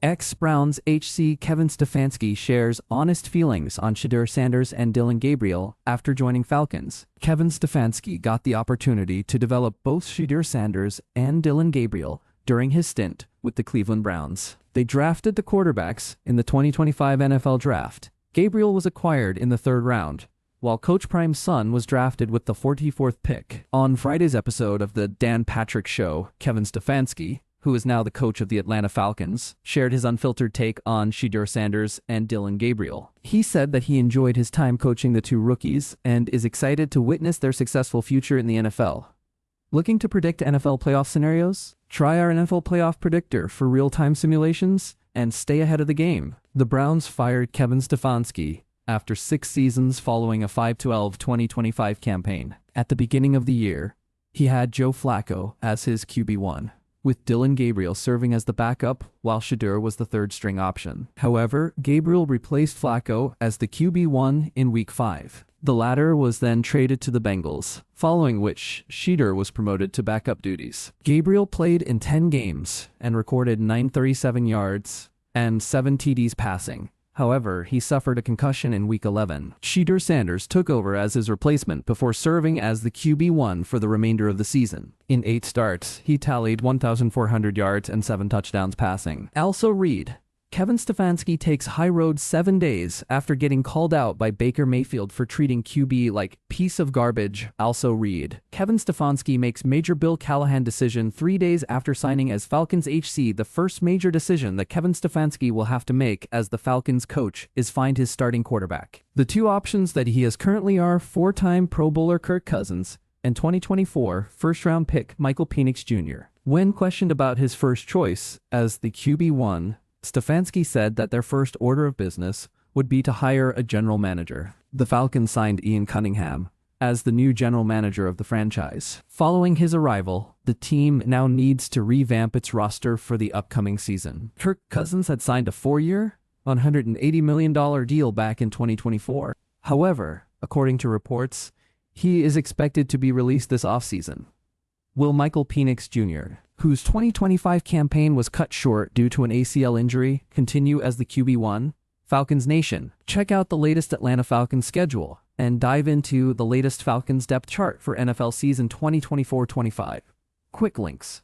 Ex-Browns HC Kevin Stefanski shares honest feelings on Shedeur Sanders and Dillon Gabriel after joining Falcons. Kevin Stefanski got the opportunity to develop both Shedeur Sanders and Dillon Gabriel during his stint with the Cleveland Browns. They drafted the quarterbacks in the 2025 NFL Draft. Gabriel was acquired in the 3rd round, while Coach Prime's son was drafted with the 44th pick. On Friday's episode of the Dan Patrick Show, Kevin Stefanski, who is now the coach of the Atlanta Falcons, shared his unfiltered take on Shedeur Sanders and Dillon Gabriel. He said that he enjoyed his time coaching the two rookies and is excited to witness their successful future in the NFL. Looking to predict NFL playoff scenarios? Try our NFL playoff predictor for real-time simulations and stay ahead of the game. The Browns fired Kevin Stefanski after 6 seasons following a 5-12 2025 campaign. At the beginning of the year, he had Joe Flacco as his QB1, with Dillon Gabriel serving as the backup while Shedeur was the 3rd-string option. However, Gabriel replaced Flacco as the QB1 in Week 5. The latter was then traded to the Bengals, following which Shedeur was promoted to backup duties. Gabriel played in 10 games and recorded 937 yards and 7 TDs passing. However, he suffered a concussion in Week 11. Shedeur Sanders took over as his replacement before serving as the QB1 for the remainder of the season. In 8 starts, he tallied 1,400 yards and 7 touchdowns passing. Also read, Kevin Stefanski takes high road 7 days after getting called out by Baker Mayfield for treating QB like piece of garbage. Also read, Kevin Stefanski makes major Bill Callahan decision 3 days after signing as Falcons HC. The first major decision that Kevin Stefanski will have to make as the Falcons coach is find his starting quarterback. The two options that he has currently are 4-time Pro Bowler Kirk Cousins and 2024 first-round pick Michael Penix Jr. When questioned about his first choice as the QB1, Stefanski said that their first order of business would be to hire a general manager. The Falcons signed Ian Cunningham as the new general manager of the franchise. Following his arrival, the team now needs to revamp its roster for the upcoming season. Kirk Cousins had signed a 4-year, $180 million deal back in 2024. However, according to reports, he is expected to be released this offseason. Will Michael Penix Jr., whose 2025 campaign was cut short due to an ACL injury, continue as the QB1? Falcons Nation, check out the latest Atlanta Falcons schedule and dive into the latest Falcons depth chart for NFL season 2024-25. Quick links.